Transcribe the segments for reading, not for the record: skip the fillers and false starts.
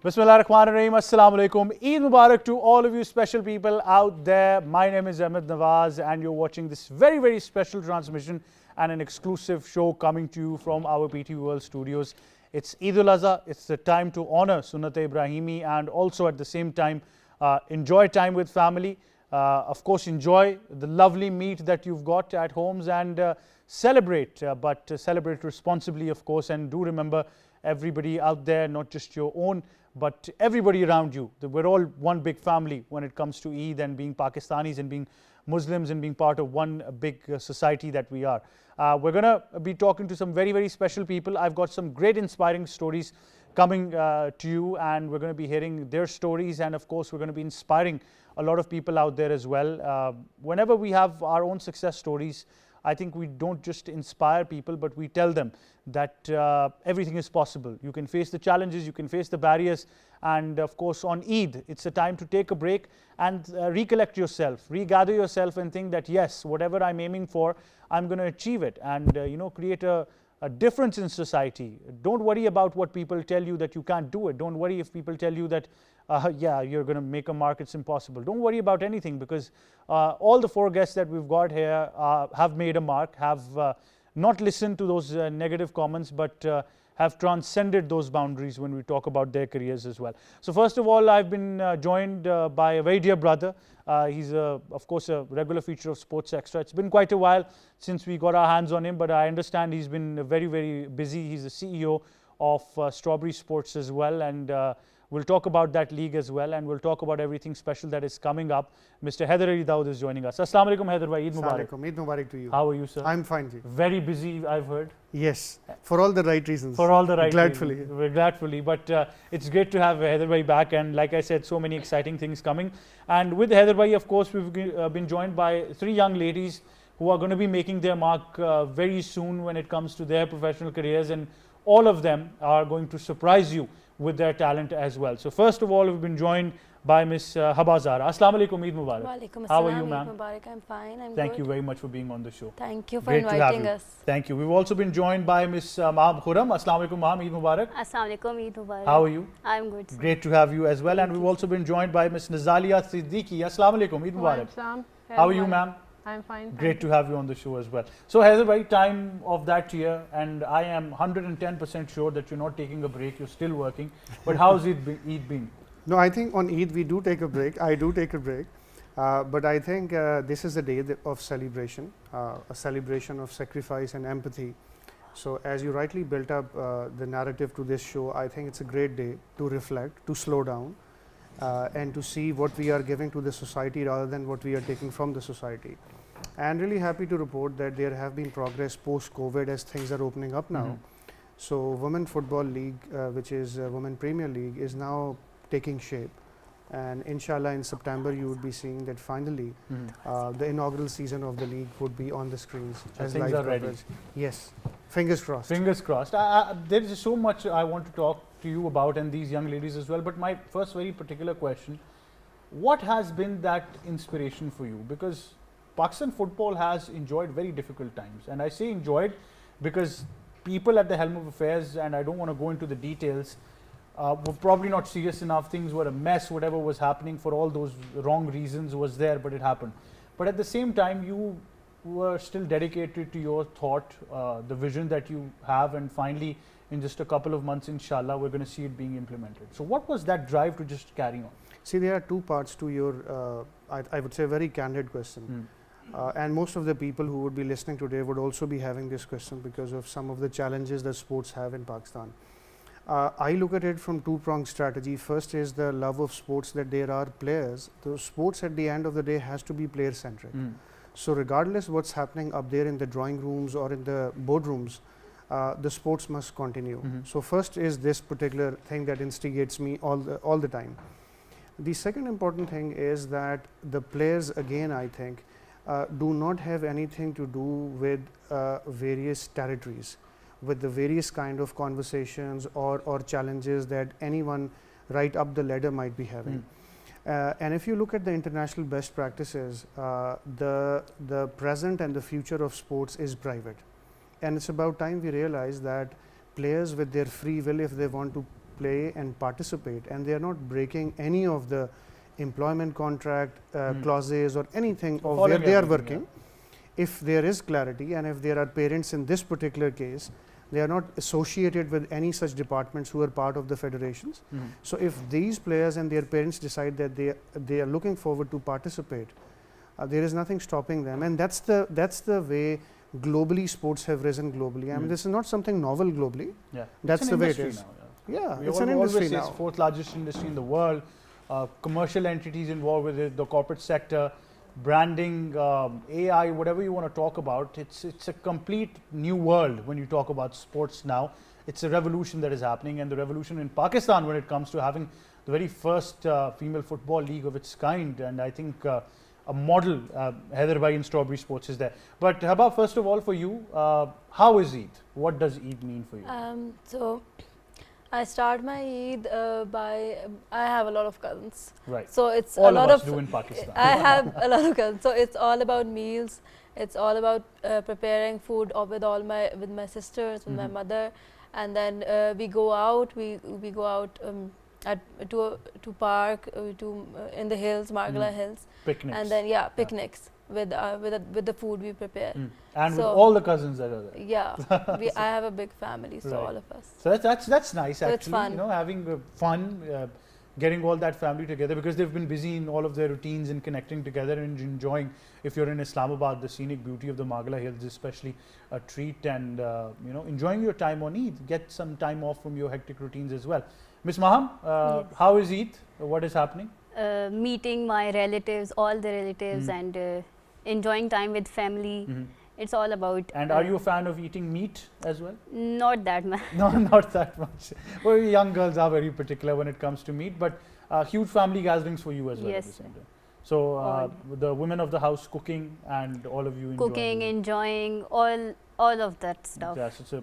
Bismillah ar-Rahman ar-Rahim. Assalamu alaikum. Eid Mubarak to all of you special people out there. My name is Ahmed Nawaz and you're watching this very, very special transmission and an exclusive show coming to you from our PT World Studios. It's Eid al-Azha. It's the time to honor Sunnat Ibrahimi and also at the same time enjoy time with family. Of course, enjoy the lovely meat that you've got at homes and celebrate, but celebrate responsibly, of course, and do remember everybody out there, not just your own, but everybody around you. We're all one big family when it comes to Eid and being Pakistanis and being Muslims and being part of one big society that we are. We're going to be talking to some very, very special people. I've got some great inspiring stories coming to you, and we're going to be hearing their stories, and of course we're going to be inspiring a lot of people out there as well. Whenever we have our own success stories, I think we don't just inspire people, but we tell them that everything is possible. You can face the challenges, you can face the barriers, and of course on Eid, it's a time to take a break and recollect yourself, regather yourself and think that yes, whatever I'm aiming for, I'm going to achieve it and create a difference in society. Don't worry about what people tell you that you can't do it. Don't worry if people tell you that yeah, you're going to make a mark, it's impossible. Don't worry about anything because all the four guests that we've got here have made a mark, have not listened to those negative comments, but have transcended those boundaries when we talk about their careers as well. So first of all, I've been joined by a very dear brother. He's of course a regular feature of Sports Extra. It's been quite a while since we got our hands on him, but I understand he's been very, very busy. He's the CEO of Strawberry Sports as well, and we'll talk about that league as well, and we'll talk about everything special that is coming up. Mr. Haider Ali Dawood is joining us. Assalamu alaikum, Haider bhai. Eid Mubarak. Assalamu alaikum. Eid Mubarak to you. How are you, sir? I'm fine, ji. Very busy, I've heard. Yes, for all the right reasons. For all the right Gladfully. reasons. We're gladfully. But it's great to have Haider bhai back, and like I said, so many exciting things coming. And with Haider bhai, of course, we've been joined by three young ladies who are going to be making their mark very soon when it comes to their professional careers, and all of them are going to surprise you with their talent as well. So first of all, we've been joined by Miss Haba Zahra. Assalamu alaikum, Eid Mubarak. Walaikum How are assalam, you, ma'am? Eid Mubarak. I'm fine. I'm Thank good. you very much for being on the show. Thank you for Great to have inviting you. us. Thank you. We've also been joined by Miss Maham Khurram. Assalamu alaikum, Maham. Eid Mubarak. Assalamu alaikum, Eid Mubarak. How are you? I'm good, sir. Great to have you as well. And we've also been joined by Miss Nazalia Siddiqui. Assalamu alaikum, Eid Mubarak. Waalaikum. How are you, ma'am? I'm fine. Great to have you on the show as well. So, Haider bhai, time of that year, and I am 110% sure that you're not taking a break, you're still working. But how's Eid been? No, I think on Eid we do take a break. I do take a break. But I think this is a day of celebration, a celebration of sacrifice and empathy. So as you rightly built up the narrative to this show, I think it's a great day to reflect, to slow down, and to see what we are giving to the society rather than what we are taking from the society. And really happy to report that there have been progress post-COVID as things are opening up now. So Women Football League, which is Women Premier League, is now taking shape. And inshallah in September you would be seeing that finally the inaugural season of the league would be on the screens So as things live are ready. coverage. Yes, fingers crossed. Fingers crossed. There is so much I want to talk to you about and these young ladies as well. But my first very particular question, what has been that inspiration for you? Because Pakistan football has enjoyed very difficult times. And I say enjoyed because people at the helm of affairs, and I don't want to go into the details, were probably not serious enough. Things were a mess. Whatever was happening for all those wrong reasons was there, but it happened. But at the same time, you were still dedicated to your thought, the vision that you have, and finally, in just a couple of months, inshallah, we're going to see it being implemented. So what was that drive to just carry on? See, there are two parts to your, I would say, very candid question. And most of the people who would be listening today would also be having this question because of some of the challenges that sports have in Pakistan. I look at it from two-pronged strategy. First is the love of sports, that there are players. The sports at the end of the day has to be player-centric. So regardless what's happening up there in the drawing rooms or in the boardrooms, the sports must continue. So first is this particular thing that instigates me all the time. The second important thing is that the players, again, I think, do not have anything to do with various territories, with the various kind of conversations or challenges that anyone right up the ladder might be having. And if you look at the international best practices, the present and the future of sports is private. And it's about time we realize that players with their free will, if they want to play and participate, and they are not breaking any of the employment contract clauses or anything of where Following they are everything, working, if there is clarity and if there are parents in this particular case, they are not associated with any such departments who are part of the federations. So if these players and their parents decide that they are looking forward to participate, there is nothing stopping them, and that's the way globally sports have risen globally. I mean, this is not something novel globally. Yeah, That's it's an the way it industry is. now, Yeah, We it's an always industry say now. it's fourth largest industry in the world. Commercial entities involved with it, the corporate sector, branding, AI, whatever you want to talk about. It's a complete new world when you talk about sports now. It's a revolution that is happening, and the revolution in Pakistan when it comes to having the very first female football league of its kind, and I think a model, Hyderabad in Strawberry Sports is there. But Haba, first of all, for you, how is Eid? What does Eid mean for you? So I start my Eid by I have a lot of cousins, Right. so it's All a lot of us of do in Pakistan. I have a lot of cousins, so it's all about meals. It's all about preparing food with my sisters, with my mother, and then we go out. We go out to park in the hills, Margala Hills, Picnics. and then picnics with the food we prepare. And with so- all the cousins that are there. Yeah, I have a big family, so Right. all of us. So that's nice So actually. it's fun. You know, having fun, getting all that family together because they've been busy in all of their routines and connecting together and enjoying. If you're in Islamabad, the scenic beauty of the Margala Hills, especially a treat, and you know, enjoying your time on Eid. Get some time off from your hectic routines as well. Miss Maham, Yes. how is Eid? What is happening? Meeting my relatives, all the relatives, and enjoying time with family. It's all about. And are you a fan of eating meat as well? Not that much. No, not that much. Well, young girls are very particular when it comes to meat, but huge family gatherings for you as well. At Yes, the same sir. time. So All. the women of the house cooking and all of you enjoying. Cooking, enjoying, all of that stuff. Yes, it's a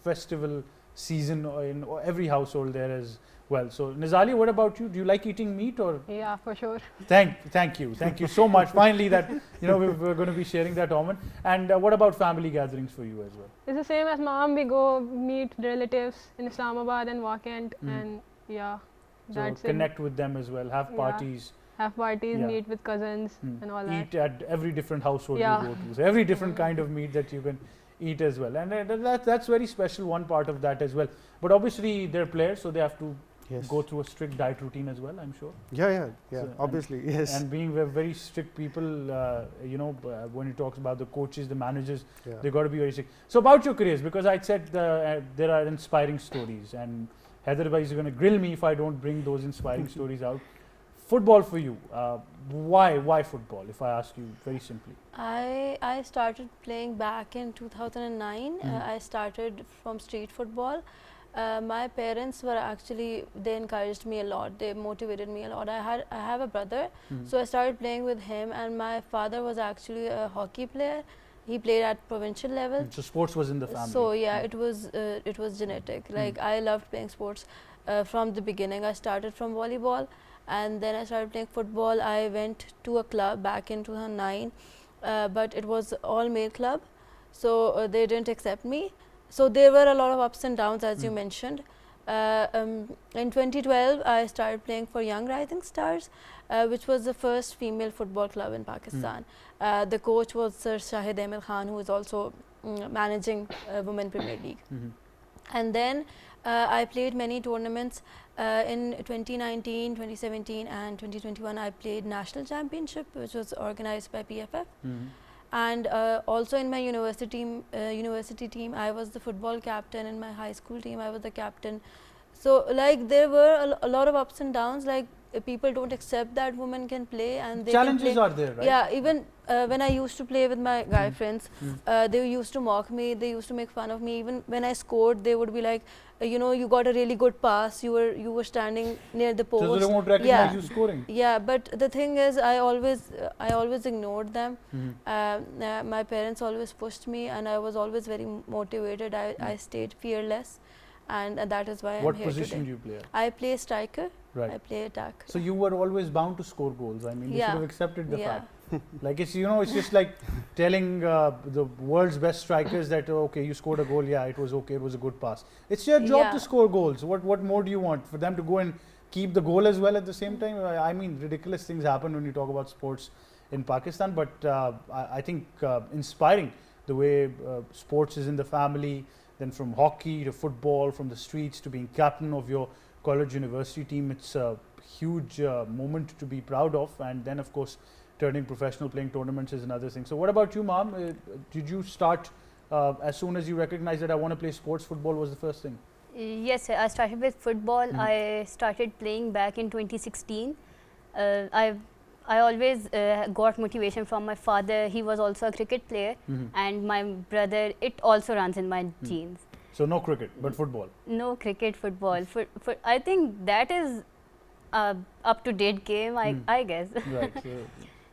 festival season in every household there as well. So Nizali, what about you? Do you like eating meat or? Yeah, for sure. Thank you so much. Finally, that you know we're going to be sharing that moment. And what about family gatherings for you as well? It's the same as mom. We go meet relatives in Islamabad and Wakand, and So that's connect with them as well. Have Yeah. parties. Have parties, Yeah. meet with cousins, and all that. Eat at every different household Yeah. you go to. So every different kind of meat that you can eat as well, and that's very special. One part of that as well. But obviously they're players, so they have to Yes. go through a strict diet routine as well. I'm sure. Yeah. So, Obviously, yes. And being very strict people, you know, when you talk about the coaches, the managers, Yeah. they got to be very strict. So about your careers, because I said there are inspiring stories, and Hyderabad is going to grill me if I don't bring those inspiring stories out. Football for you, why football? If I ask you very simply. I started playing back in 2009. I started from street football. My parents were actually, they encouraged me a lot. They motivated me a lot. I have a brother, so I started playing with him. And my father was actually a hockey player. He played at provincial level. So sports was in the family. So yeah, it was genetic. Like I loved playing sports from the beginning. I started from volleyball, and then I started playing football. I went to a club back in 2009, but it was all male club, so they didn't accept me. So there were a lot of ups and downs, as you mentioned. In 2012, I started playing for Young Rising Stars, which was the first female football club in Pakistan. The coach was Sir Shahid Ahmed Khan, who is also managing Women Premier League. And then I played many tournaments. In 2019, 2017 and 2021, I played National Championship, which was organized by PFF. And also in my university team, I was the football captain. In my high school team, I was the captain. So like there were a lot of ups and downs. Like people don't accept that women can play, and they Challenges can play. are there, right? Yeah, even when I used to play with my guy friends, they used to mock me. They used to make fun of me. Even when I scored, they would be like, you know, you got a really good pass. You were standing near the post. So they won't recognize you scoring. Yeah, but the thing is, I always ignored them. My parents always pushed me, and I was always very motivated. I stayed fearless, and that is why What I'm here position today. do you play at? I play striker. Right. I play attack. So you were always bound to score goals. I mean, you should Yeah. have accepted the Yeah. fact. Like it's, you know, it's just like telling the world's best strikers that, oh, okay, you scored a goal, yeah, it was okay, it was a good pass. It's your job Yeah. to score goals. What more do you want? For them to go and keep the goal as well at the same time? I mean, ridiculous things happen when you talk about sports in Pakistan, but I think inspiring the way sports is in the family, then from hockey to football, from the streets to being captain of your college university team. It's a huge moment to be proud of, and then of course turning professional, playing tournaments is another thing. So what about you, ma'am? Did you start as soon as you recognized that I want to play sports? Football was the first thing? Yes, sir. I started with football. Mhm. I started playing back in 2016. I always got motivation from my father. He was also a cricket player, and my brother. It also runs in my genes. So no cricket, but football. No cricket, football. I think that is up to date game. I guess. Right.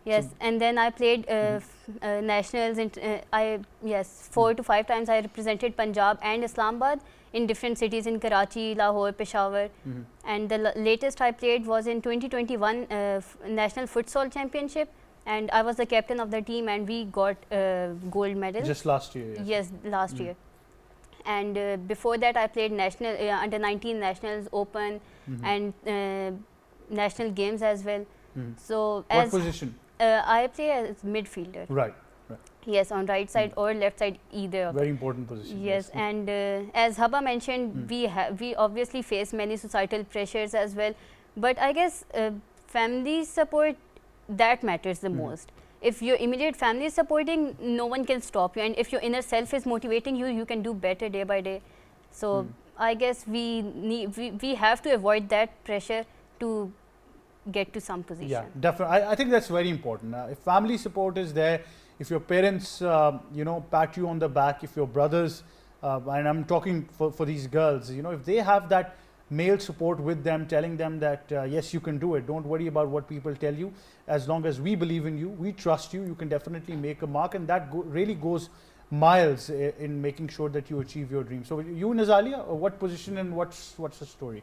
Yes, and then I played nationals. Yes, 4 to 5 times I represented Punjab and Islamabad in different cities in Karachi, Lahore, Peshawar. And the latest I played was in 2021 National Futsal Championship, and I was the captain of the team, and we got gold medal. Just last year. Yes, last year. And before that, I played national under 19 nationals, open, and national games as well. So What as position? I play as midfielder. Right. Yes, on right side or left side, either. Very important position. Yes, and as Haba mentioned, we obviously face many societal pressures as well, but I guess family support, that matters the most. If your immediate family is supporting, no one can stop you, and if your inner self is motivating you, you can do better day by day. So I guess we have to avoid that pressure to get to some position. Yeah, definitely. I think that's very important. If family support is there, if your parents, you know, pat you on the back, if your brothers, and I'm talking for these girls, you know, if they have that male support with them, telling them that yes, you can do it, don't worry about what people tell you, as long as we believe in you, we trust you, you can definitely make a mark, and that really goes miles in making sure that you achieve your dream. So you, Nazalia, what position and what's the story?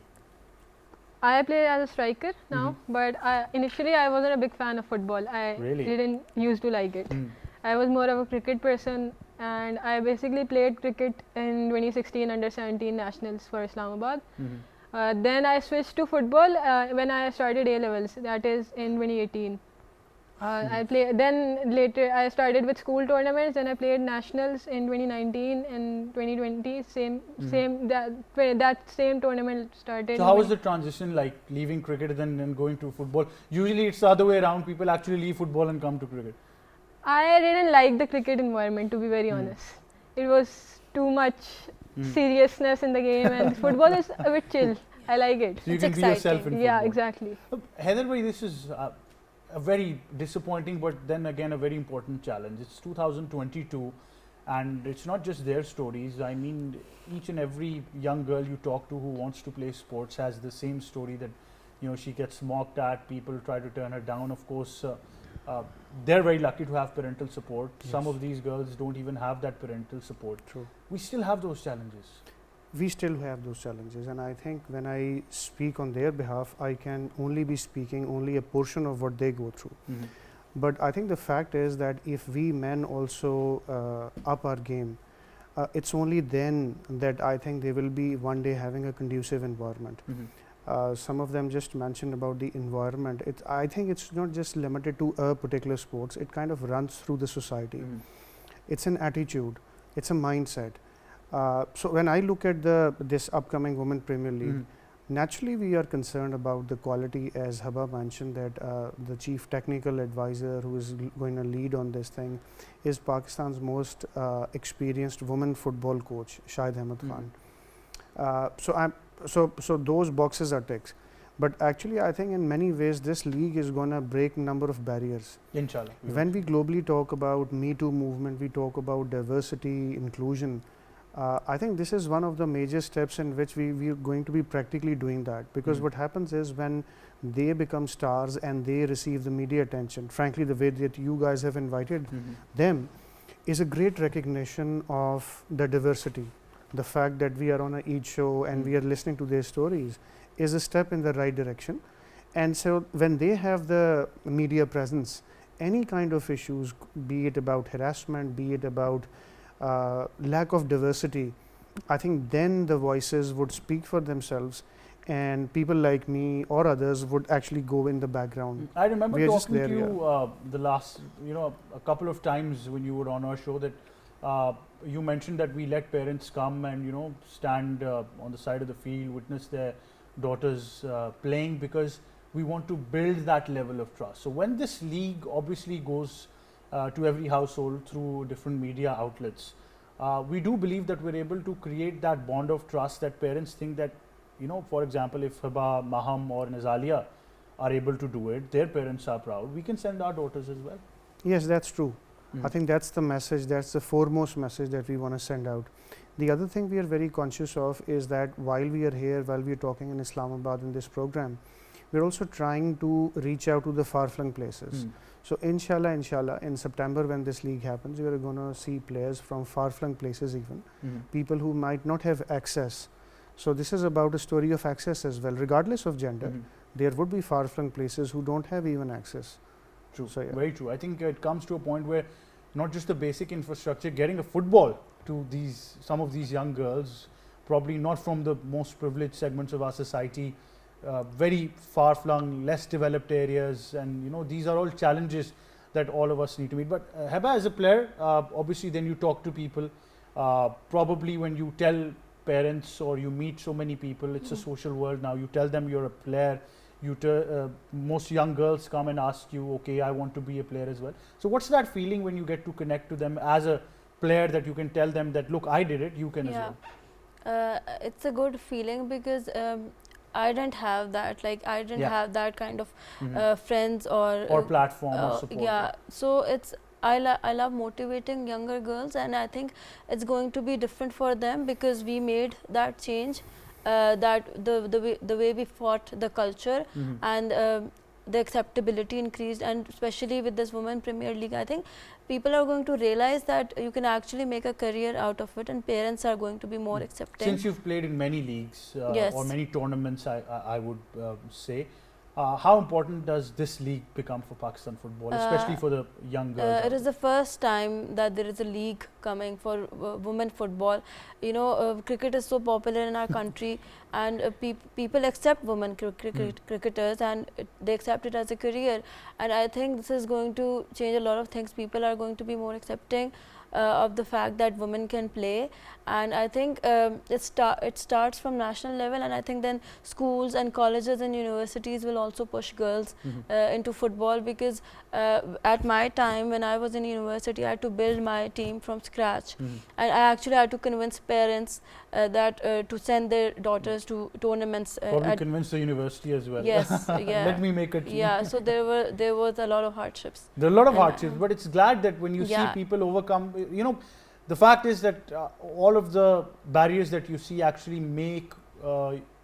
I play as a striker now, but initially I wasn't a big fan of football. I Really? didn't used to like it. I was more of a cricket person, and I basically played cricket in 2016 under 17 nationals for Islamabad. Then I switched to football when I started A levels. That is in 2018. I play. Then later I started with school tournaments. Then I played nationals in 2019 and 2020. That same tournament started. So how was the transition like, leaving cricket and then going to football? Usually it's the other way around. People actually leave football and come to cricket. I didn't like the cricket environment, to be very honest. It was too much seriousness in the game, and football is a bit chill. I like it. So you It's can be yourself in exciting. football. Yeah, exactly. Heather bhai, this is a very disappointing, but then again a very important challenge. It's 2022, and it's not just their stories. I mean, each and every young girl you talk to who wants to play sports has the same story, that, you know, she gets mocked at, people try to turn her down. Of course, they're very lucky to have parental support. Yes. Some of these girls don't even have that parental support. True. We still have those challenges. We still have those challenges, and I think when I speak on their behalf, I can only be speaking only a portion of what they go through. But I think the fact is that if we men also up our game, it's only then that I think they will be one day having a conducive environment. Some of them just mentioned about the environment. I think it's not just limited to a particular sports. It kind of runs through the society. It's an attitude. It's a mindset. So when I look at this upcoming Women Premier League, naturally we are concerned about the quality, as Haba mentioned, that the chief technical advisor who is going to lead on this thing is Pakistan's most experienced women football coach, Shahid Ahmed Khan. So those boxes are ticks. But actually I think in many ways this league is going to break number of barriers. Inshallah. When we globally talk about Me Too movement, we talk about diversity, inclusion. I think this is one of the major steps in which we are going to be practically doing that, because what happens is when they become stars and they receive the media attention, frankly the way that you guys have invited them is a great recognition of the diversity. The fact that we are on a Eid show and we are listening to their stories is a step in the right direction. And so when they have the media presence any kind of issues, be it about harassment, be it about lack of diversity, I think then the voices would speak for themselves, and people like me or others would actually go in the background. I remember We are just talking to there, you the last, a couple of times when you were on our show that you mentioned that we let parents come and stand on the side of the field, witness their daughters playing, because we want to build that level of trust. So when this league obviously goes to every household through different media outlets, we do believe that we're able to create that bond of trust that parents think that, for example, if Hiba, Maham or Nizalia are able to do it, their parents are proud, we can send our daughters as well. Yes, that's true. I think that's the message, that's the foremost message that we want to send out. The other thing we are very conscious of is that while we are here, while we are talking in Islamabad in this program, we're also trying to reach out to the far-flung places. So inshallah, in September when this league happens, we are going to see players from far-flung places even, people who might not have access. So this is about a story of access as well, regardless of gender. There would be far-flung places who don't have even access. True, So, yeah. very true. I think it comes to a point where not just the basic infrastructure, getting a football to some of these young girls, probably not from the most privileged segments of our society, very far-flung, less developed areas, and these are all challenges that all of us need to meet. But Hiba, as a player, obviously then you talk to people, probably when you tell parents or you meet so many people, it's a social world now, you tell them you're a player, most young girls come and ask you, okay, I want to be a player as well. So what's that feeling when you get to connect to them as a player, that you can tell them that, look, I did it, you can as well? It's a good feeling because I didn't have that. Like I didn't have that kind of friends or platform or support. Yeah, so I love motivating younger girls, and I think it's going to be different for them because we made that change. That the way we fought the culture and the acceptability increased, and especially with this Women Premier League, I think people are going to realize that you can actually make a career out of it, and parents are going to be more accepting. Since you've played in many leagues Yes. or many tournaments, I would say, how important does this league become for Pakistan football, especially for the young girls? It is the first time that there is a league coming for women football. Cricket is so popular in our country, and people accept women cricketers, and they accept it as a career. And I think this is going to change a lot of things. People are going to be more accepting of the fact that women can play, and I think it starts from national level, and I think then schools and colleges and universities will also push girls into football, because at my time when I was in university, I had to build my team from scratch, and I actually had to convince parents that to send their daughters to tournaments. Probably convince the university as well. Yes, yeah. Let me make a team. Yeah, so there was a lot of hardships. There are a lot of And, hardships, but it's glad that when you see yeah. people overcome, the fact is that all of the barriers that you see actually make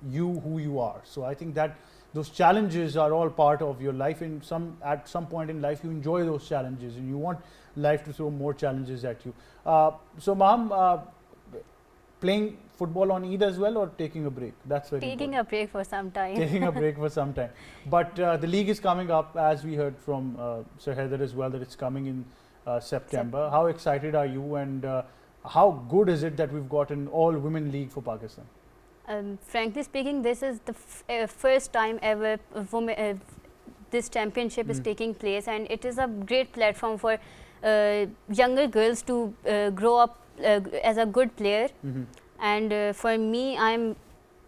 you who you are. So I think that those challenges are all part of your life. At some point in life, you enjoy those challenges, and you want life to throw more challenges at you. So, Maham, playing football on Eid as well, or taking a break? That's very Taking important. a break for some time. Taking a break for some time. But the league is coming up, as we heard from Sir Haider as well, that it's coming in September. How excited are you, and how good is it that we've got an all-women league for Pakistan? Frankly speaking, this is the first time ever this championship is taking place, and it is a great platform for younger girls to grow up as a good player. And for me,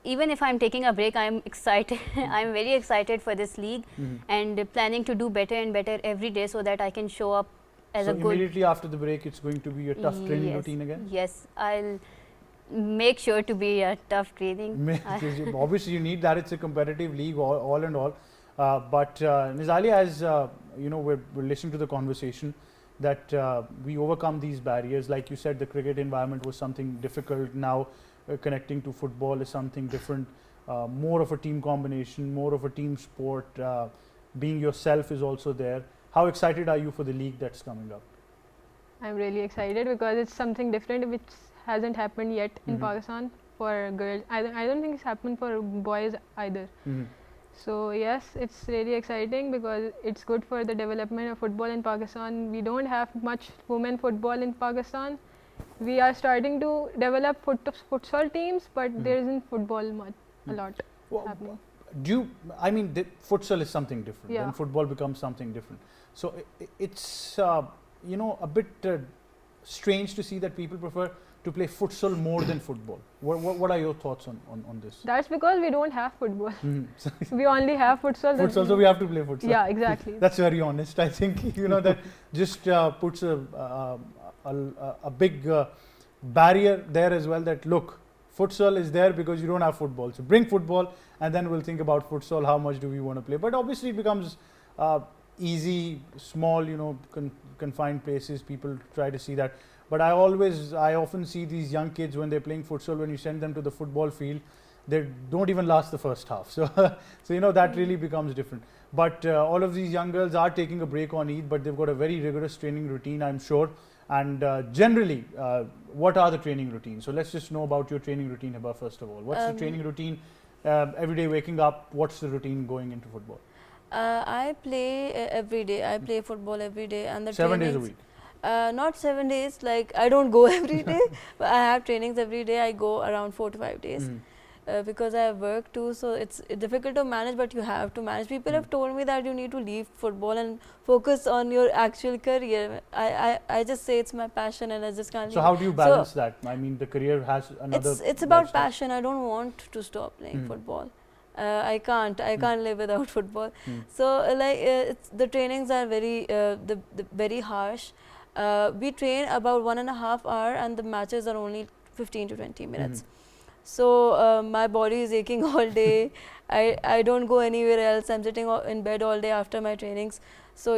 even if I'm taking a break, I'm excited. I'm very excited for this league, and planning to do better and better every day so that I can show up as So a good. immediately after the break, it's going to be a tough training routine again? Yes, I'll make sure to be a tough training. Obviously, you need that. It's a competitive league, all and all. But Nizalia, as we're listening to the conversation, that we overcome these barriers. Like you said, the cricket environment was something difficult. Now connecting to football is something different. More of a team combination, more of a team sport. Being yourself is also there. How excited are you for the league that's coming up? I'm really excited because it's something different which hasn't happened yet in Pakistan for girls. I don't think it's happened for boys either. So yes, it's really exciting because it's good for the development of football in Pakistan. We don't have much women football in Pakistan. We are starting to develop futsal teams, but there isn't football much, a lot Wha- happening. Do you, I mean, futsal is something different. Yeah. Then football becomes something different. So it's you know, a bit strange to see that people prefer to play futsal more than football. What are your thoughts on this? That's because we don't have football. Mhm. We only have futsal. that- Futsal, so we have to play futsal. Yeah, exactly. That's very honest. I think you know that just puts a big barrier there as well. That look, futsal is there because you don't have football. So bring football, and then we'll think about futsal. How much do we want to play? But obviously, it becomes easy, small, you know, confined places. People try to see that. But I often see these young kids when they're playing futsal. When you send them to the football field, they don't even last the first half. So, so you know that really becomes different. But all of these young girls are taking a break on Eid, but they've got a very rigorous training routine, I'm sure. And generally, what are the training routines? So let's just know about your training routine, Heba, first of all. What's the training routine? Every day waking up, what's the routine going into football? I play every day. I play football every day, and the 7 days a trainings- week. Not 7 days. Like I don't go every day, but I have trainings every day. I go around 4 to 5 days. Mhm. Because I have work too, so it's difficult to manage, but you have to manage. People have told me that you need to leave football and focus on your actual career. I just say it's my passion and I just can't So leave how it. do you balance that? I mean, the career has another. It's about lifestyle. passion. I don't want to stop playing Mm. football. I can't live without football. Mm. So the trainings are very harsh. We train about 1.5 hours and the matches are only 15 to 20 minutes. So my body is aching all day. I don't go anywhere else. I'm sitting in bed all day after my trainings. So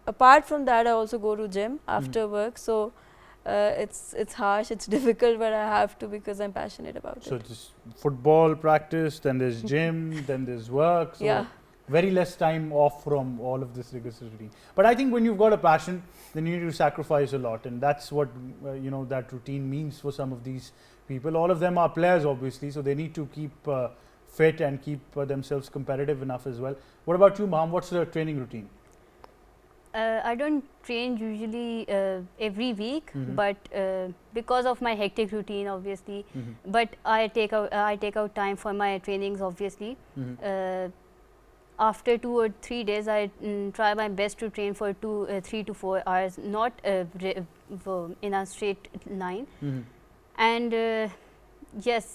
apart from that, I also go to gym after work. So it's harsh, it's difficult, but I have to because I'm passionate about So it. just football practice, then there's gym, then there's work. So Yeah. very less time off from all of this rigorous routine. But I think when you've got a passion, then you need to sacrifice a lot, and that's what you know that routine means for some of these people. All of them are players, obviously, so they need to keep fit and keep themselves competitive enough as well. What about you, Maham? What's the training routine? I don't train usually every week, Mhm. but because of my hectic routine, obviously. Mhm. But I take out time for my trainings, obviously. Mhm. After 2 or 3 days, I try my best to train for 3 to 4 hours, not in a straight line. Mhm. And yes,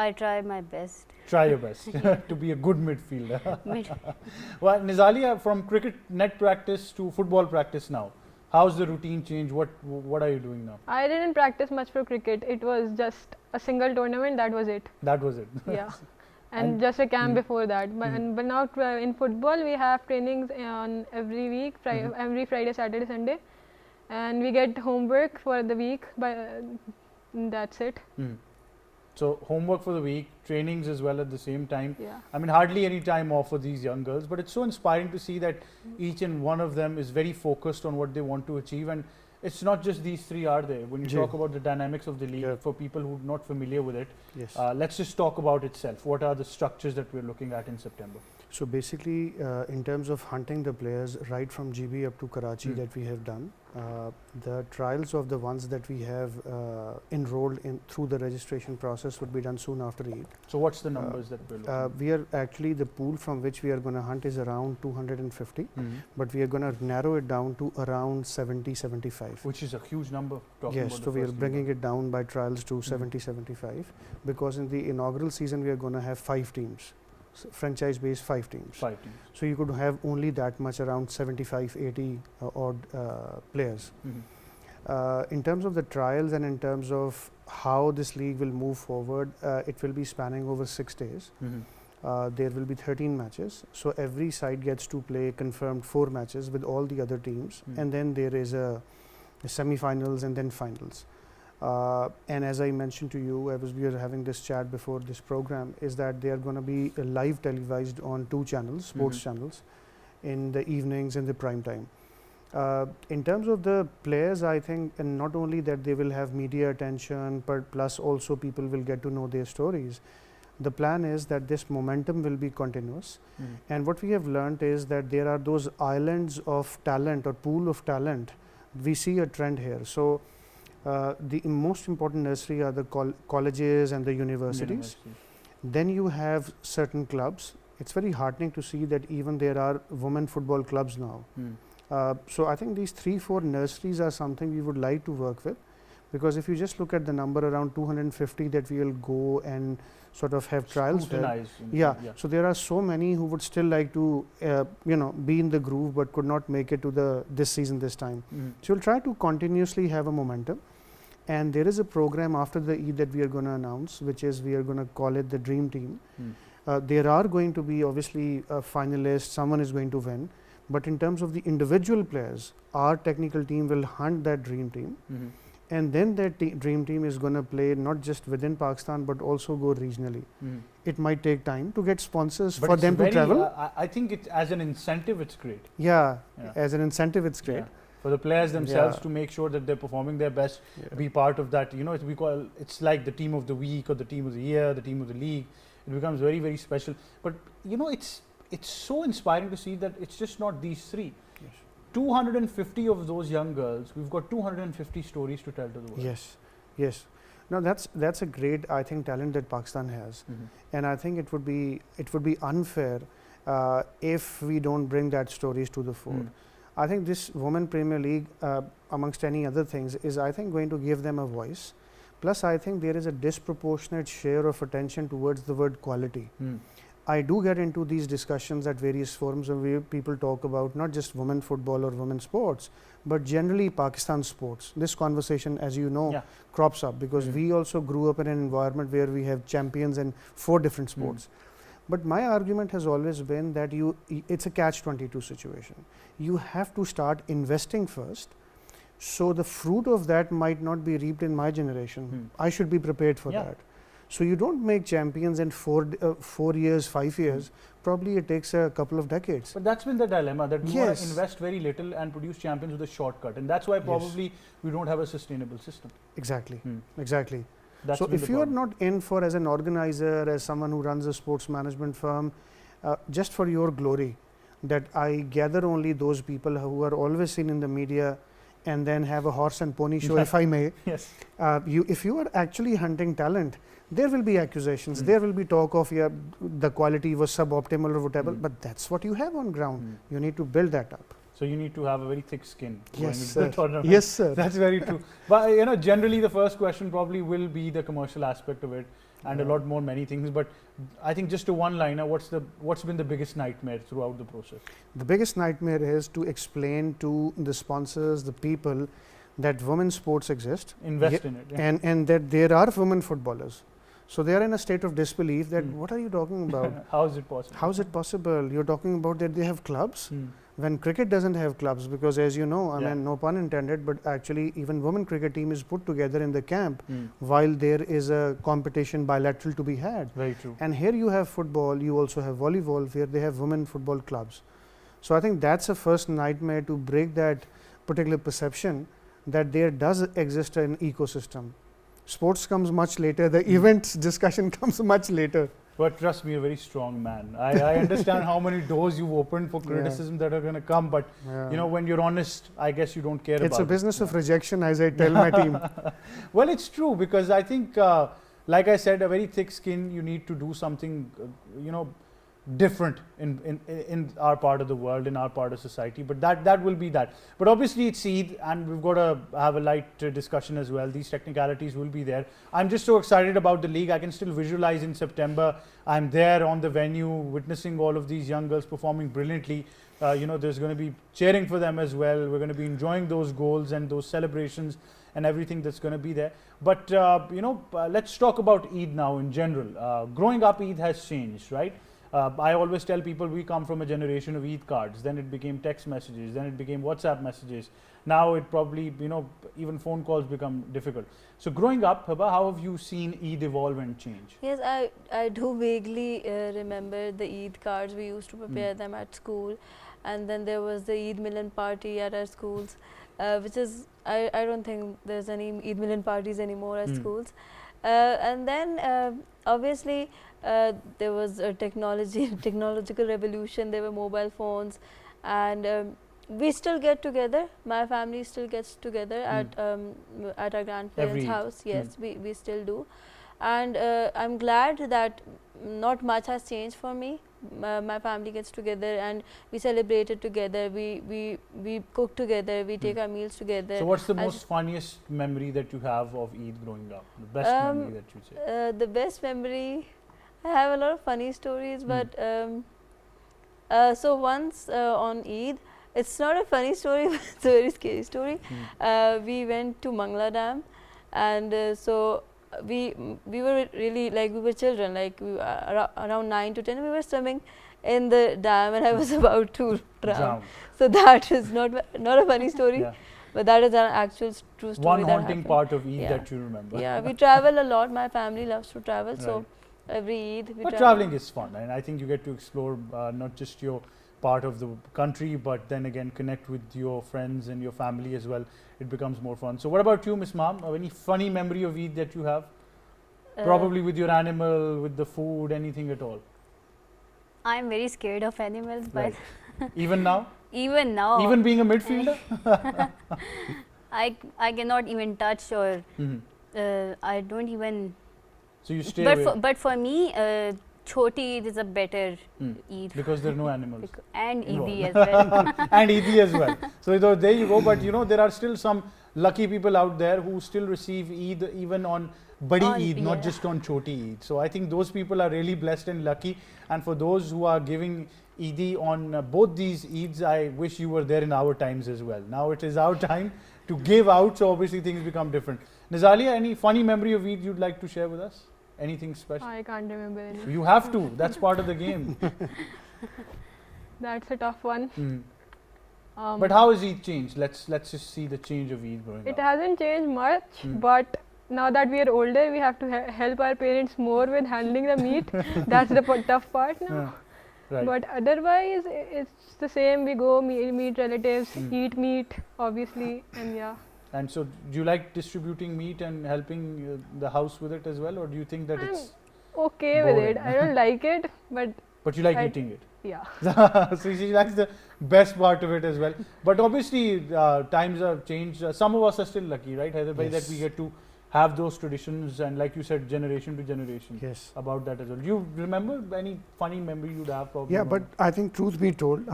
I try my best. Try your best to be a good midfielder. Mid- Well, Nizali, from cricket net practice to football practice now, how's the routine change? What are you doing now? I didn't practice much for cricket. It was just a single tournament. That was it. That was it. Yeah. And- And just a camp Mhm. before that. But, Mhm. but now in football, we have trainings on every week, Mhm. every Friday, Saturday, Sunday. And we get homework for the week. That's it. Mhm. So homework for the week, trainings as well at the same time. Yeah. I mean, hardly any time off for these young girls, but it's so inspiring to see that each and one of them is very focused on what they want to achieve. And it's not just these three, are there? When you Yeah. talk about the dynamics of the league, Yeah. for people who are not familiar with it, Yes. let's just talk about itself. What are the structures that we're looking at in September? So basically, in terms of hunting the players right from GB up to Karachi Mm. that we have done, the trials of the ones that we have enrolled in through the registration process would be done soon after Eid. So what's the numbers that we're looking at? We are actually, the pool from which we are going to hunt is around 250, Mhm. but we are going to narrow it down to around 70, 75. Which is a huge number. Talking Yes, about so the we are first bringing league. it down by trials to Mhm. 70, 75, because in the inaugural season we are going to have 5 teams, franchise-based 5 teams. 5 teams. So you could have only that much, around 75, 80 odd players. Mhm. In terms of the trials and in terms of how this league will move forward, it will be spanning over 6 days. Mhm. There will be 13 matches. So every side gets to play confirmed 4 matches with all the other teams. Mm. And then there is a semi-finals and then finals. And as I mentioned to you, we were having this chat before this program, is that they are going to be live televised on 2 channels, sports Mhm. channels, in the evenings in the prime time. In terms of the players, I think, and not only that they will have media attention, but plus also people will get to know their stories. The plan is that this momentum will be continuous, and what we have learnt is that there are those islands of talent or pool of talent. We see a trend here. So the most important nursery are the colleges and the universities. Then you have certain clubs. It's very heartening to see that even there are women football clubs now. So I think these 3-4 nurseries are something we would like to work with, because if you just look at the number around 250 that we will go and sort of have trials with, so there are so many who would still like to be in the groove but could not make it to this season this time. So we'll try to continuously have a momentum, and there is a program after the Eid that we are going to announce, which is we are going to call it the Dream Team. There are going to be obviously a finalist, someone is going to win, but in terms of the individual players, our technical team will hunt that Dream Team. And then that dream team is going to play not just within Pakistan but also go regionally. It might take time to get sponsors for them to travel. I think as an incentive, it's great. Yeah, as an incentive, it's great. For the players themselves to make sure that they're performing their best, be part of that. It's like the team of the week or the team of the year, the team of the league. It becomes very, very special. But it's so inspiring to see that it's just not these three. 250 of those young girls, we've got 250 stories to tell to the world. Yes. Now that's a great, I think, talent that Pakistan has, and I think it would be unfair if we don't bring that stories to the fore. I think this Women Premier League, amongst any other things, is I think going to give them a voice. Plus, I think there is a disproportionate share of attention towards the word quality. I do get into these discussions at various forums where people talk about not just women football or women sports, but generally Pakistan sports. This conversation, as you know, crops up because we also grew up in an environment where we have champions in 4 different sports. But my argument has always been that it's a catch-22 situation. You have to start investing first, so the fruit of that might not be reaped in my generation. I should be prepared for that. So you don't make champions in 4 years, 5 years. Probably it takes a couple of decades. But that's been the dilemma, that we want to invest very little and produce champions with a shortcut, and that's why probably we don't have a sustainable system. Exactly. So if you are not in for as an organizer, as someone who runs a sports management firm, just for your glory, that I gather only those people who are always seen in the media and then have a horse and pony show, if I may. If you are actually hunting talent, there will be accusations, there will be talk of the quality was suboptimal or whatever, but that's what you have on ground. You need to build that up. So you need to have a very thick skin. Yes, sir. That's very true. But generally the first question probably will be the commercial aspect of it, and a lot more many things. But I think just a one-liner, what's been the biggest nightmare throughout the process? The biggest nightmare is to explain to the sponsors, the people, that women's sports exist. Invest in it. And that there are women footballers. So they are in a state of disbelief that what are you talking about? How is it possible? How is it possible? You're talking about that they have clubs? When cricket doesn't have clubs, because as you know, I mean, no pun intended, but actually even women cricket team is put together in the camp while there is a competition bilateral to be had. Very true. And here you have football, you also have volleyball, where they have women football clubs. So I think that's a first nightmare, to break that particular perception that there does exist an ecosystem. Sports comes much later, the events discussion comes much later. But trust me, you're a very strong man. I understand how many doors you've opened for criticism that are going to come, but when you're honest, I guess you don't care about it. It's a business of rejection, as I tell my team. Well, it's true, because I think, like I said, a very thick skin, you need to do something, different in our part of the world, in our part of society, but that will be that. But obviously it's Eid, and we've got to have a light discussion as well. These technicalities will be there. I'm just so excited about the league. I can still visualize in September, I'm there on the venue witnessing all of these young girls performing brilliantly. There's going to be cheering for them as well. We're going to be enjoying those goals and those celebrations and everything that's going to be there. But let's talk about Eid now in general. Growing up, Eid has changed, right? I always tell people we come from a generation of Eid cards, then it became text messages, then it became WhatsApp messages. Now it probably, even phone calls become difficult. So growing up, Haba, how have you seen Eid evolve and change? Yes, I do vaguely remember the Eid cards. We used to prepare them at school, and then there was the Eid Milan party at our schools, which is, I don't think there's any Eid Milan parties anymore at schools. And then obviously there was a technological revolution. There were mobile phones, and we still get together. My family still gets together at our grandparents' Eid. house. Yes, we still do, and I'm glad that not much has changed for me. My family gets together and we celebrate it together. We cook together. We take our meals together. So what's the As- most funniest memory that you have of Eid growing up? The best memory that you say? The best memory, I have a lot of funny stories, but so once on Eid, it's not a funny story, but it's a very scary story. We went to Mangla Dam, and so we were really, like, we were children, like we were around 9 to 10. We were swimming in the dam, and I was about to drown. Drown. So that is not a funny story, Yeah. but that is an actual true story. One that haunting happened. part of Eid Yeah. that you remember. Yeah, we travel a lot. My family loves to travel, so Right. every Eid we But travel. traveling is fun, and I think you get to explore not just your part of the country, but then again connect with your friends and your family as well. It becomes more fun. So what about you, Miss Ma'am? Any funny memory of Eid that you have? Probably with your animal, with the food, anything at all. I'm very scared of animals, but Right. Even now? even now, Even being a midfielder? I cannot even touch, or Mhm. I don't even. So you stay But away for me, Choti Eid is a better Mm. Eid. because there are no animals. And involved. Eid as well. And Eid as well. So there you go. But you know, there are still some lucky people out there who still receive Eid even on Badi Eid, not yeah. just on Choti Eid. So I think those people are really blessed and lucky. And for those who are giving Eid on both these Eids, I wish you were there in our times as well. Now it is our time to give out, so obviously things become different. Nazalia, any funny memory of Eid you'd like to share with us? Anything special? I can't remember any. You have to. That's part of the game. That's a tough one. Mhm. Um, But how has Eid changed? Let's just see the change of Eid growing It up. hasn't changed much, Mm. but now that we are older, we have to help our parents more with handling the meat. That's the tough part now. Yeah. Right. But otherwise, it's the same. We go meet relatives, Mm. eat meat, obviously, and yeah. And so, do you like distributing meat and helping the house with it as well, or do you think that I'm it's okay with it. Boring. I don't like it, but you like I- eating it? yeah. So she likes the best part of it as well. But obviously, times have changed. Some of us are still lucky, right, Hyder bhai, that we Yes. get to have those traditions, and like you said, generation to generation. Yes. About that as well. Do you remember any funny memory you'd have? Probably Yeah, but I think truth be told,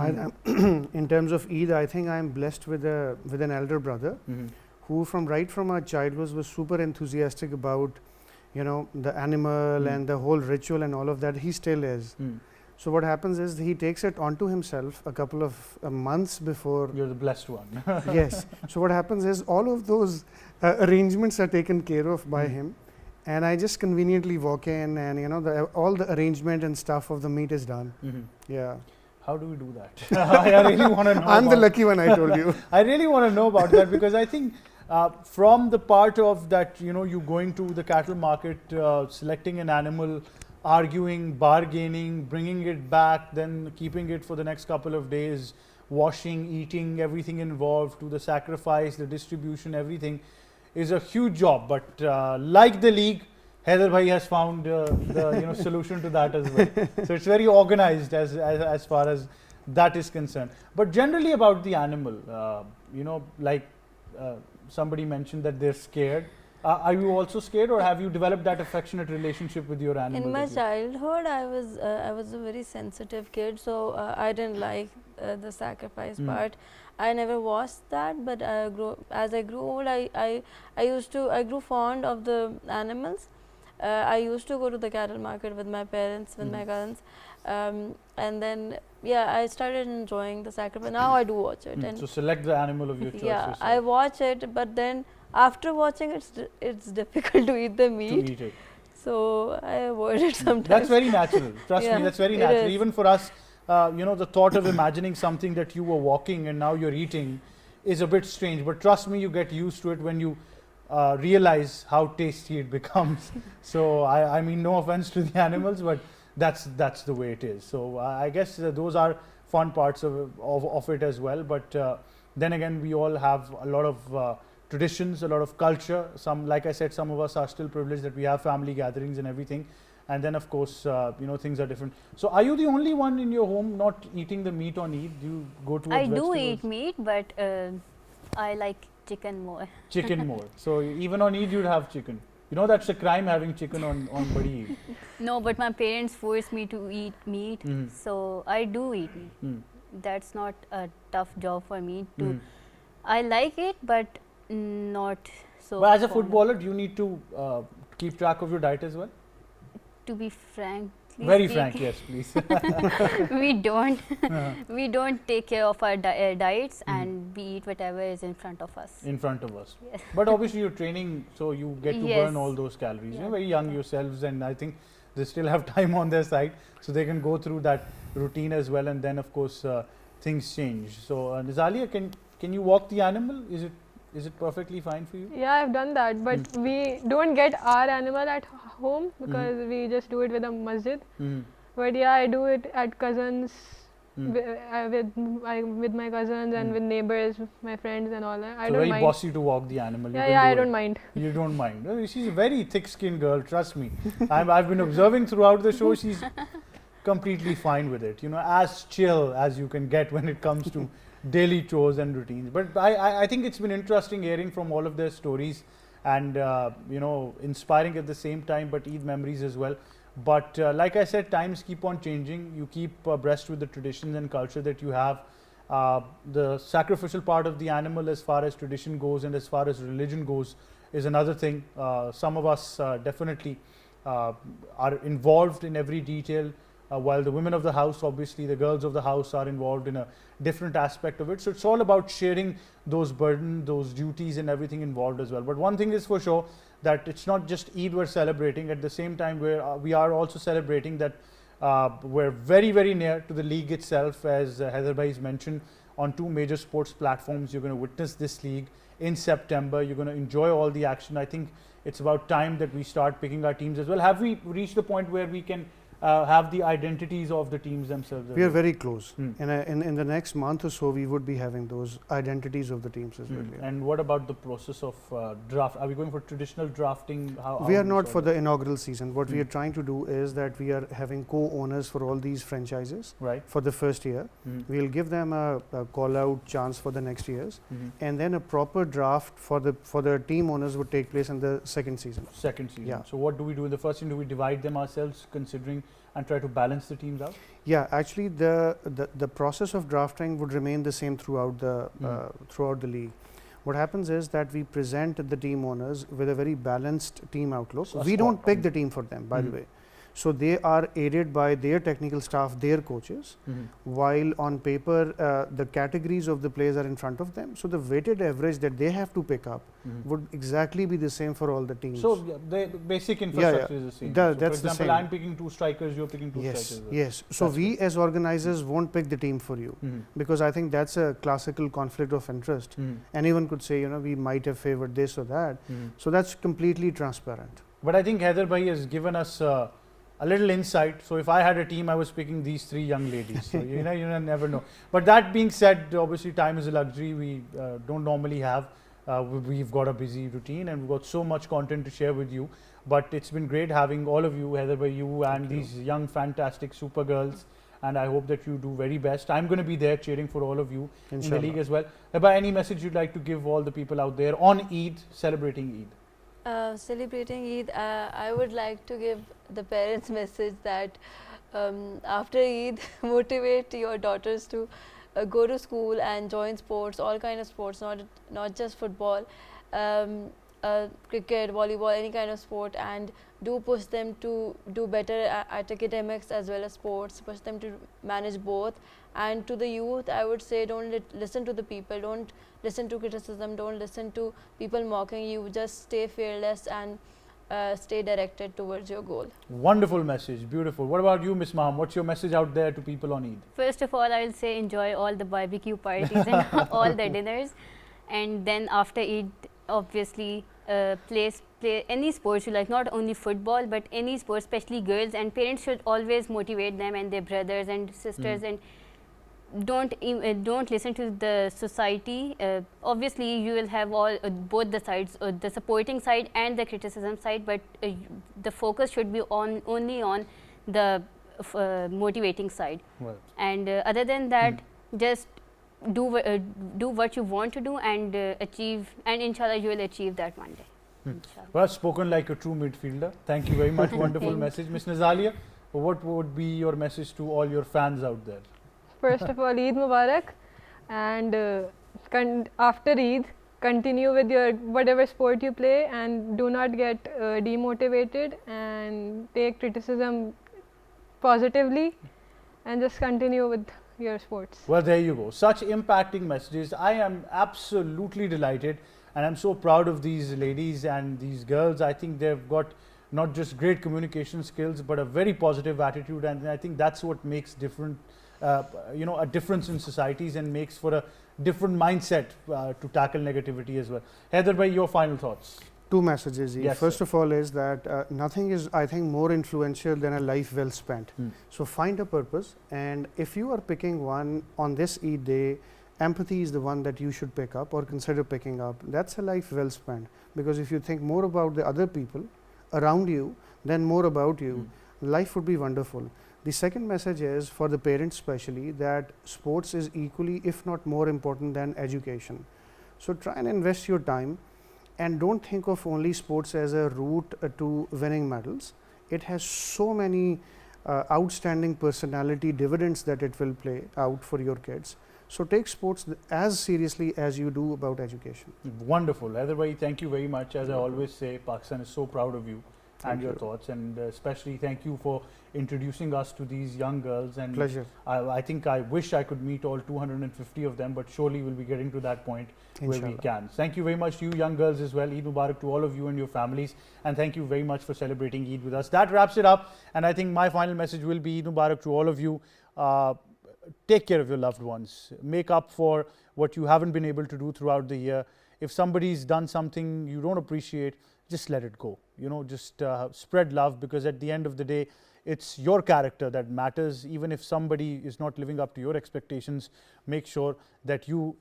in terms of Eid, I think I'm blessed with an elder brother Mhm. who, from our childhood, was super enthusiastic about, the animal Mm. and the whole ritual and all of that. He still is. Mm. So what happens is he takes it onto himself a couple of months before. You're the blessed one. Yes. So what happens is all of those arrangements are taken care of by Mm. him, and I just conveniently walk in, and all the arrangement and stuff of the meat is done. Mhm. Yeah. How do we do that? I really want to know. I'm the about- lucky one, I told you. I really want to know about that, because I think from the part of that, you going to the cattle market, selecting an animal, arguing, bargaining, bringing it back, then keeping it for the next couple of days, washing, eating, everything involved, to the sacrifice, the distribution, everything is a huge job. But like the league, Hyder bhai has found the solution to that as well. So it's very organized as far as that is concerned. But generally about the animal, like somebody mentioned that they're scared. Are you also scared, or have you developed that affectionate relationship with your animal? In my that you- childhood, I was a very sensitive kid, so I didn't like the sacrifice Mm. part. I never watched that, but as I grew old, I grew fond of the animals. I used to go to the cattle market with my parents, with my Mhm. cousins, and then I started enjoying the sacrifice. Now I do watch it, and So select the animal of your choice. yeah, yourself I watch it, but then after watching it, it's difficult to eat the to meat, eat it. so I avoid it sometimes. That's very natural. Trust Yeah, me, that's very it natural. is. Even for us, the thought of imagining something that you were walking and now you're eating is a bit strange. But trust me, you get used to it when you realize how tasty it becomes. So I mean, no offense to the animals, but that's the way it is. So I guess those are fun parts of it as well. But then again, we all have a lot of traditions, a lot of culture. Some, like I said, some of us are still privileged that we have family gatherings and everything. And then, of course, things are different. So, are you the only one in your home not eating the meat on Eid? Do you go to? I do eat meat, but I like chicken more. Chicken more. So, even on Eid, you'd have chicken. You know that's a crime having chicken on Badi Eid. No, but my parents force me to eat meat, so I do eat meat. That's not a tough job for me to. I like it, but not so. But as a footballer, do you need to keep track of your diet as well? To be frank, Very frank, yes, please. we don't. We don't take care of our diets, and we eat whatever is in front of us. In front of us. Yes. But obviously, you're training, so you get to Yes. burn all those calories. Yeah. You're very young yourselves, and I think they still have time on their side, so they can go through that routine as well. And then, of course, things change. So, Nizalia, can you walk the animal? Is it perfectly fine for you? Yeah, I've done that, but we don't get our animal at home because we just do it with a masjid. But yeah, I do it at cousins, with my cousins and with neighbors, my friends and all that. I So don't very mind. bossy to walk the animal. Yeah, You yeah, can I do don't it. mind. You don't mind. She's a very thick-skinned girl. Trust me. I've been observing throughout the show. She's completely fine with it. As chill as you can get when it comes to daily chores and routines. But I think it's been interesting hearing from all of their stories and inspiring at the same time, but Eid memories as well. But like I said, times keep on changing. You keep abreast with the traditions and culture that you have. The sacrificial part of the animal, as far as tradition goes and as far as religion goes, is another thing. Some of us definitely are involved in every detail, while the women of the house, obviously the girls of the house, are involved in a different aspect of it. So it's all about sharing those burdens, those duties and everything involved as well. But one thing is for sure, that it's not just Eid we're celebrating. At the same time, we are also celebrating that we're very, very near to the league itself. As Haider Bhai has mentioned, on 2 major sports platforms, you're going to witness this league in September. You're going to enjoy all the action. I think it's about time that we start picking our teams as well. Have we reached the point where we can have the identities of the teams themselves? We are very close. In the next month or so, we would be having those identities of the teams as well. Yeah. And what about the process of draft? Are we going for traditional drafting? We are not for the inaugural season. What we are trying to do is that we are having co-owners for all these franchises right for the first year. We'll give them a call-out chance for the next years, and then a proper draft for the team owners would take place in the second season. Second season. Yeah. So what do we do in the first season? Do we divide them ourselves, considering, and try to balance the teams out? Yeah, actually, the process of drafting would remain the same throughout the league. What happens is that we present the team owners with a very balanced team outlook. So a we don't squad. pick the team for them, by the way. So they are aided by their technical staff, their coaches, while on paper the categories of the players are in front of them. So the weighted average that they have to pick up would exactly be the same for all the teams. So the basic infrastructure is the same. That's for the example, same. I'm picking 2 strikers, you're picking 2 Yes, strikers. yes. So That's we as organizers won't pick the team for you, because I think that's a classical conflict of interest. Anyone could say, we might have favored this or that. So that's completely transparent. But I think Haider Bhai has given us a little insight. So if I had a team, I was picking these 3 young ladies. So you never know. But that being said, obviously time is a luxury we don't normally have. We've got a busy routine and we've got so much content to share with you. But it's been great having all of you, Haider Bhai, you and these young fantastic super girls. And I hope that you do very best. I'm going to be there cheering for all of you in the league as well. Haider, any message you'd like to give all the people out there on Eid, celebrating Eid? Celebrating Eid, I would like to give the parents message that after Eid, motivate your daughters to go to school and join sports, all kind of sports, not just football, cricket, volleyball, any kind of sport, and do push them to do better at academics as well as sports, push them to manage both. And to the youth, I would say, don't listen to the people, don't listen to criticism, don't listen to people mocking you, just stay fearless and stay directed towards your goal. Wonderful message, beautiful. What about you, Miss Maham? What's your message out there to people on Eid? First of all, I will say enjoy all the barbecue parties and all the dinners. And then after Eid, obviously, play any sports you like, not only football, but any sport, especially girls. And parents should always motivate them and their brothers and sisters and don't listen to the society. Obviously, you will have both the sides, the supporting side and the criticism side, but the focus should be only on the motivating side. Well, And other than that, just do what you want to do and achieve, and inshallah you will achieve that one day. Inshallah. well, spoken like a true midfielder. Thank you very much. Wonderful Thanks. message. Miss Nazalia, what would be your message to all your fans out there? First of all, Eid Mubarak, and after Eid, continue with your whatever sport you play, and do not get demotivated, and take criticism positively, and just continue with your sports. Well, there you go. Such impacting messages. I am absolutely delighted, and I'm so proud of these ladies and these girls. I think they've got not just great communication skills, but a very positive attitude, and I think that's what makes a difference in societies and makes for a different mindset to tackle negativity as well. Heather, bhai, your final thoughts. Two messages. Yes, First sir. of all is that nothing is, I think, more influential than a life well spent. So find a purpose, and if you are picking one on this Eid day, empathy is the one that you should pick up or consider picking up. That's a life well spent, because if you think more about the other people around you than more about you, life would be wonderful. The second message is for the parents especially, that sports is equally, if not more important than education. So try and invest your time, and don't think of only sports as a route to winning medals. It has so many outstanding personality dividends that it will play out for your kids. So take sports as seriously as you do about education. Wonderful. Heather bhai, thank you very much. As I always say, Pakistan is so proud of you and Thank your you. thoughts, and especially thank you for introducing us to these young girls. And Pleasure. I think I wish I could meet all 250 of them, but surely we'll be getting to that point where we Inshallah. can. Thank you very much to you young girls as well. Eid Mubarak to all of you and your families, and thank you very much for celebrating Eid with us. That wraps it up, and I think my final message will be Eid Mubarak to all of you. Take care of your loved ones. Make up for what you haven't been able to do throughout the year. If somebody's done something you don't appreciate, just let it go. Just spread love, because at the end of the day, it's your character that matters. Even if somebody is not living up to your expectations, make sure that you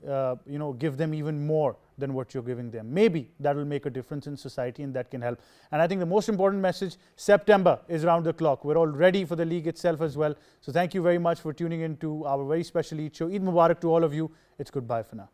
give them even more than what you're giving them. Maybe that will make a difference in society, and that can help. And I think the most important message, September is around the clock. We're all ready for the league itself as well. So thank you very much for tuning in to our very special Eid show. Eid Mubarak to all of you. It's goodbye for now.